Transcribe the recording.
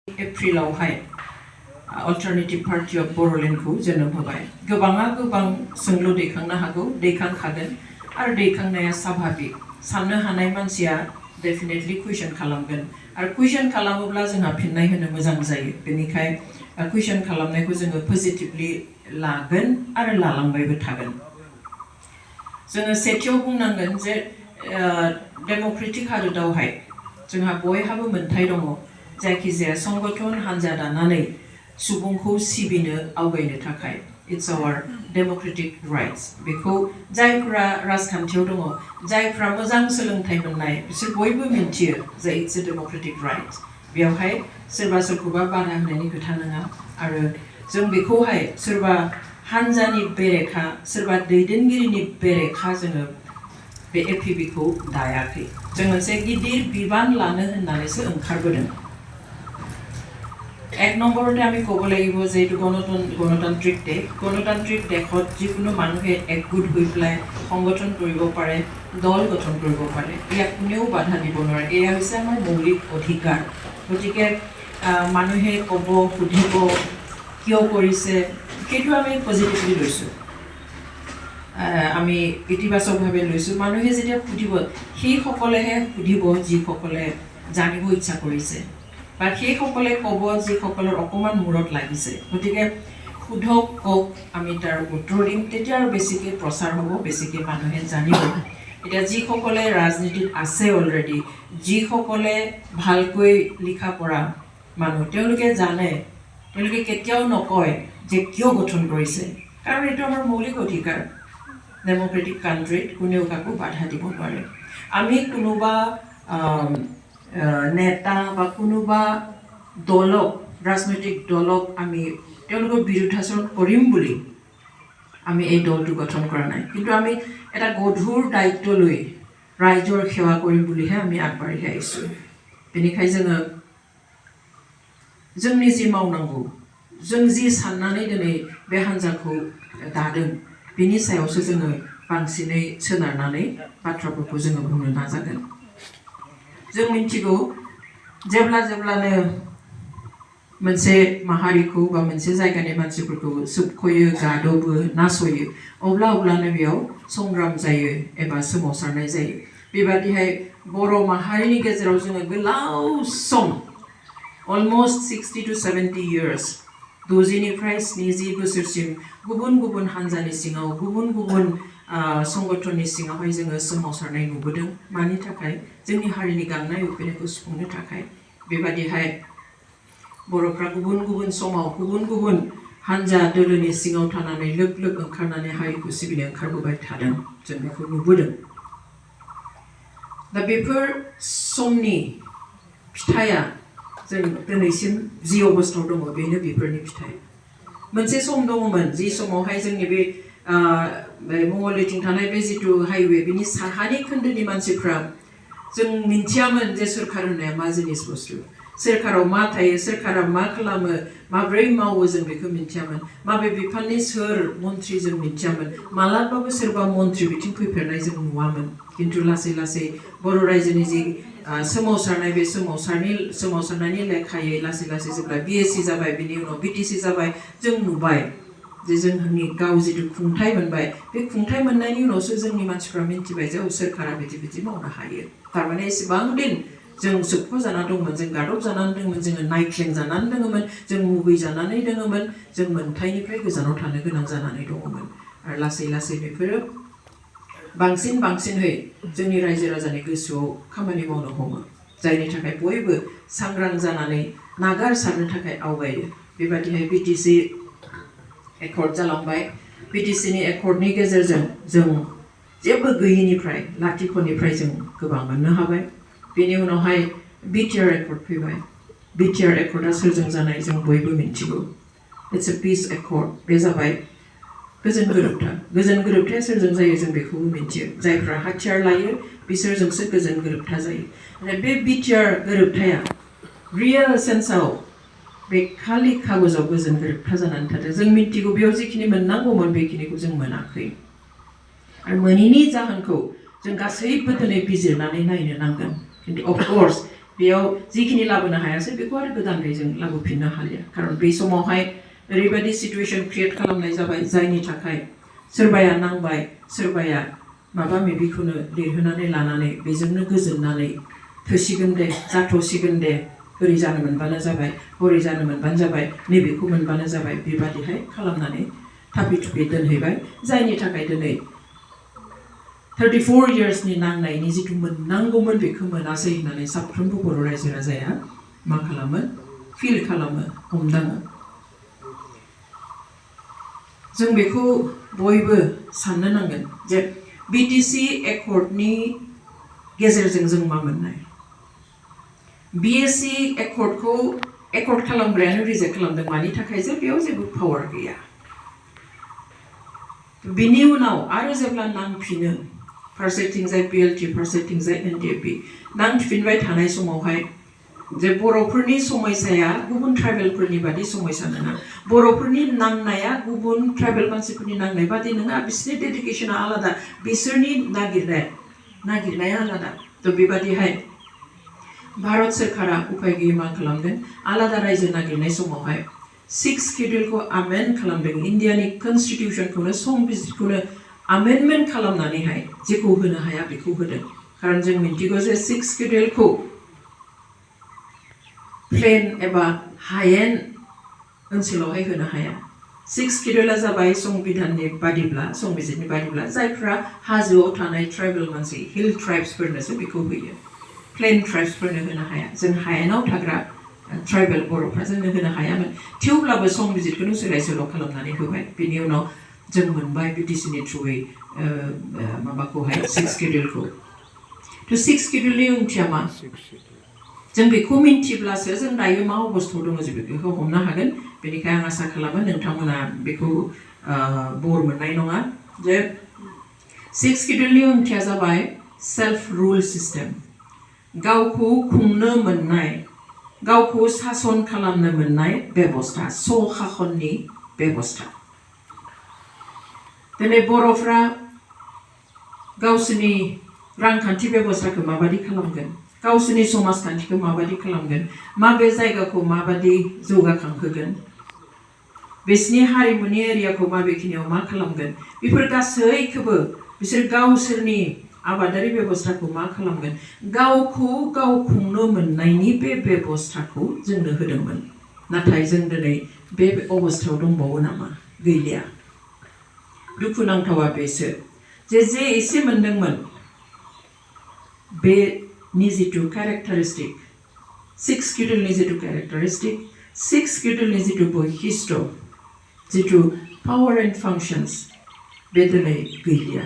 एप्रिलावहाय alternative party of बर'लेण्डखौ जोनोम होबाय। गोबाङा गोबां सोंलु दैखांनो हागौ, दैखांखागोन आरो दैखांनाया स्वाभाबिक। साननो हानाय मानसिया डेफिनेटलि कुइसन खालामगोन आरो कुइसन खालामोब्ला जोंहा फिननाय होनो मोजां जायो। बेनिखायनो कुइसन खालामनायखौ जोङो पजिटिभलि लागोन आरो लालांबायबो थागोन। जोङो सेथियाव बुंनांगोन जे डेम'क्रेटिक हादोरावहाय जोंहा बयहाबो मोन्थाय दङ जायखिजाया संगठन हान्जा दानानै सुबुंखौ सिबिनो आवगायनो थाखाय। It's our democratic rights. बेखौ जायफ्रा राजखान्थियाव दङ, जायफ्रा मोजां सोलोंथाइ मोननाय, बिसोर बयबो मिन्थियो जे इट्स ए डेम'क्रेटिक राइट्स। बेवहाय सोरबा सोरखौबा बाधा होनायनि खोथा नङा आरो जों बेखौहाय सोरबा हान्जानि बेरेखा, सोरबा दैदेनगिरिनि बेरेखा जोङो बे एपिबिखौ दायाखै। जों मोनसे गिदिर बिबान लानो होननानैसो ओंखारबोदों। एक নম্বৰতে আমি ক'ব লাগিব যে এইটো গণতান্ত্ৰিক দেশ। গণতান্ত্ৰিক দেশত যিকোনো মানুহে একগোট হৈ পেলাই সংগঠন কৰিব পাৰে, দল গঠন কৰিব পাৰে। ইয়াক কোনেও বাধা দিব নোৱাৰে। এয়া হৈছে আমাৰ মৌলিক অধিকাৰ। গতিকে মানুহে ক'ব, সুধিব কিয় কৰিছে, সেইটো আমি পজিটিভলি লৈছোঁ। আমি ইতিবাচকভাৱে লৈছোঁ। মানুহে যেতিয়া সুধিব, সেইসকলেহে সুধিব যিসকলে জানিব ইচ্ছা কৰিছে, বা সেইসকলে ক'ব যিসকলৰ অকণমান মূৰত লাগিছে। গতিকে সোধক, কওক, আমি তাৰ উত্তৰ দিম। তেতিয়া আৰু বেছিকৈ প্ৰচাৰ হ'ব, বেছিকৈ মানুহে জানিব। এতিয়া যিসকলে ৰাজনীতিত আছে অলৰেডি, যিসকলে ভালকৈ লিখা পঢ়া মানুহ, তেওঁলোকে জানে, তেওঁলোকে কেতিয়াও নকয় যে কিয় গঠন কৰিছে, কাৰণ এইটো আমাৰ মৌলিক অধিকাৰ। ডেম'ক্ৰেটিক কাণ্ট্ৰিত কোনেও কাকো বাধা দিব নোৱাৰে। আমি কোনোবা নেতা বা কোনোবা দলক, ৰাজনৈতিক দলক আমি তেওঁলোকৰ বিৰুদ্ধাচৰণ কৰিম বুলি আমি এই দলটো গঠন কৰা নাই। কিন্তু আমি এটা গধুৰ দায়িত্ব লৈ ৰাইজৰ সেৱা কৰিম বুলিহে আমি আগবাঢ়ি আহিছোঁ। बेनिखायनो जोंनि जि मावनांगौ, जों जि साननानै दिनै बे हान्जाखौ दादों, बिनि सायावसो जोङो बांसिनै सोनारनानै बाथ्राफोरखौ जोङो बुंनो नाजागोन। जों मिन्थिगौ जेब्लानो मोनसे माहारिखौ बा मोनसे जायगानि मानसिफोरखौ सोबख'यो, गादबो, नासयो, अब्लानो बेयाव संग्राम जायो एबा सोमावसारनाय जायो। बेबादिहाय बर' माहारिनि गेजेराव जोङो गोलाव सम, अलमस्ट 60 to 70 years, 60निफ्राय 70 बोसोरसिम गुबुन गुबुन हान्जानि सिङाव, गुबुन गुबुन संगठननि सिङावहाय जोङो सोमावसारनाय नुबोदों। मानि थाखाय? जोंनि हारिनि गांनाय उखैनायखौ सुफुंनो थाखाय। बेबादिहाय बर'फ्रा गुबुन गुबुन समाव गुबुन गुबुन हान्जा दोलोनि सिङाव थानानै लोब लोब ओंखारनानै हारिखौ सिबिनो ओंखारबोबाय थादों। जों बेखौ नुबोदों। दा बेफोर समनि फिथाइया जों दिनैसिम जि अबस्थायाव दङ, बेनो बेफोरनि फिथाइ। मोनसे सम दङमोन जि समावहाय जोंनि बे मंगलदैथिं थानाय बे जिथु हाइवे, बिनि साहानि खोन्दोनि मानसिफ्रा जों मिन्थियामोन जे सोरखार होननाया मा जिनिस बुस्थु, सोरखाराव मा थायो, सोरखारा मा खालामो, माब्रै मावो, जों बेखौ मिन्थियामोन। माबे बिफाननि सोर मन्त्रि जों मिन्थियामोन। मालाबाबो सोरबा मन्त्रि बिथिं फैफेरनाय जों नुवामोन। खिन्थु लासै लासै बर' रायजोनि जि सोमावसारनाय, बे सोमावसारनायनि लेखायै लासै लासै जेब्ला BSc जाबाय, बिनि उनाव BTC जाबाय, जों नुबाय जे जोंनि गाव जिथु खुंथाइ मोनबाय, बे खुंथाइ मोननायनि उनावसो जोंनि मानसिफ्रा मिन्थिबाय जे सोरखारा बिदि मावनो हायो। थारमाने एसेबां दिन जों सोबख' जाना दंमोन, जों गादब जानानै दंमोन, जोङो नायख्लें जानानै दङमोन, जों मुगै जानानै दङमोन, जों मोन्थाइनिफ्राय गोजानाव थानो गोनां जानानै दङमोन। आरो लासै लासै बेफोरो बांसिनहै जोंनि रायजो राजानि गोसोआव खामानि मावनो हमो, जायनि थाखाय बयबो सांग्रां जानानै नागारसारनो थाखाय आवगायो। बेबादिहाय BTC एकर्ड जालांबाय। BTCनि एकर्डनि गेजेरजों जों जेबो गैयिनिफ्राय, लाथिख'निफ्राय जों गोबां मोननो हाबाय। बेनि उनावहाय BTR एकर्ड फैबाय। BTR एकर्डआ सोरजों जानाय जों बयबो मिन्थिगौ। It's a peace accord. बे जाबाय गोजोन गोरोबथा। गोजोन गोरोबथाया सोरजों जायो जों बेखौबो मिन्थियो। जायफ्रा हाथियार लायो बिसोरजोंसो गोजोन गोरोबथा जायो। बे BTR गोरोबथाया रियेल सेन्सआव बे खालि कागजाव गोजोन गोरोबथा जानानै थादों। जों मिन्थिगौ बेयाव जिखिनि मोननांगौमोन बेखिनिखौ जों मोनाखै। आरो मोनैनि जाहोनखौ जों गासैबो दिनै बिजिरनानै नायनो नांगोन। खिन्थु अफकर्स बेयाव जिखिनि लाबोनो हायासै बेखौ आरो गोदानै जों लाबोफिननो हालिया खारन बे समावहाय ओरैबायदि सिटुएसन क्रिएट खालामनाय जाबाय जायनि थाखाय सोरबाया नांबाय सोरबाया माबा माबिखौनो लिरहोनानै लानानै बेजोंनो गोजोननानै थोसिगोन दे जाथ'सिगोन दे ओरै जानो मोनबानो जाबाय हरै जानो मोनबानो जाबाय नैबेखौ मोनबानो जाबाय बेबादिहाय खालामनानै थापि थुपि दोनहैबाय जायनि थाखाय दिनै 34 yearsनि नांनायनि जिथु मोननांगौमोन बेखौ मोनासै होननानै साफ्रोमबो बर' रायजो राजाया मा खालामो फिल खालामो हमदाङो जों बेखौ बयबो साननो नांगोन जे बिटिसि एकर्डनि गेजेरजों जों मा मोननाय बिएसि एकर्डखौ एकर्ड खालामग्रायानो रिजेक्ट खालामदों मानि थाखाय जे बेयाव जेबो पावार गैया बिनि उनाव आरो जेब्ला नांफिनो फारसेथिंजाय पिएलटि फारसेथिंजाय एनडिएफबि नांफिनबाय थानाय समावहाय जे बर'फोरनि समयसाया गुबुन ट्राइबेलफोरनि बादि समयसा नङा बर'फोरनि नांनाया गुबुन ट्राइबेल मानसिफोरनि नांनाय बादि नङा बिसोरनि डेडिकेशना आलादा बिसोरनि नागिरनाया आलादा थ' बेबादिहाय भारत सोरखारा उपाय गैयै मा खालामदों आलादा रायजो नागिरनाय समावहाय 6 शेड्यूलखौ आमेन्ड खालामदों इन्डियानि कनस्टिटिउशनखौनो संबिजितखौनो आमेन्डमेन्ट खालामनानैहाय जेखौ होनो हाया बेखौ होदों खारन जों मिन्थिगौ जे 6 शेड्यूलखौ प्लेन एबा हायेन ओनसोलावहाय होनो हाया 6 शेड्यूला जाबाय संबिधाननि बादिब्ला संबिजितनि बादिब्ला जायफ्रा हाजोआव थानाय ट्राइबेल मानसि हिल ट्राइब्सफोरनोसो बेखौ होयो प्लेन ट्राइब्सफोरनो होनो हाया जों हायेनाव थाग्रा ट्राइबेल बर'फ्रा जोंनो होनो हायामोन थेवब्लाबो संबिजितखौनो सोलाय सोल' खालामनानै होबाय बेनि उनाव जों मोनबाय बिटिसिनि थ्रुयै माबाखौहाय 6 शेड्यूलखौ थ' 6 शेड्यूलनि ओंथिया मा जों बेखौ मिन्थिब्लासो जों दायो मा अबस्थायाव दङ जों बेखौ हमनो हागोन बेनिखायनो आं आसा खालामो नोंथांमोना बेखौ बर मोननाय नङा जे 6 शेड्यूलनि ओंथिया जाबाय सेल्फ रुल सिस्टेम गावखौ खुंनो मोननाय गावखौ सासन खालामनो मोननाय बेबस्था स'खाखननि बेबस्था दिनै बर'फ्रा गावसोरनि रांखान्थि बेबस्थाखौ माबादि खालामगोन गावसोरनि समाजखान्थिखौ माबादि खालामगोन माबे जायगाखौ माबादि जौगाखांहोगोन बिसोरनि हारिमुनि एरियाखौ माबेखिनियाव मा खालामगोन बेफोर गासैखौबो बिसोर गावसोरनि आबादारि बेबस्थाखौ मा खालामगोन गावखौ गाव खुंनो मोननायनि बे बेबस्थाखौ जोंनो होदोंमोन नाथाय जों दिनै बे अबस्थायाव दंबावो नामा गैलिया दुखुनांथावा बेसो जे एसे मोनदोंमोन बेनि जिथु केरेक्टारिस्टिक 6 शेड्यूलनि जिथु केरेक्टारिस्टिक 6 शेड्यूलनि जिथु बৈশিষ্ট্য जिथु पावार एन्ड फांशन्स बे दिनै गैलिया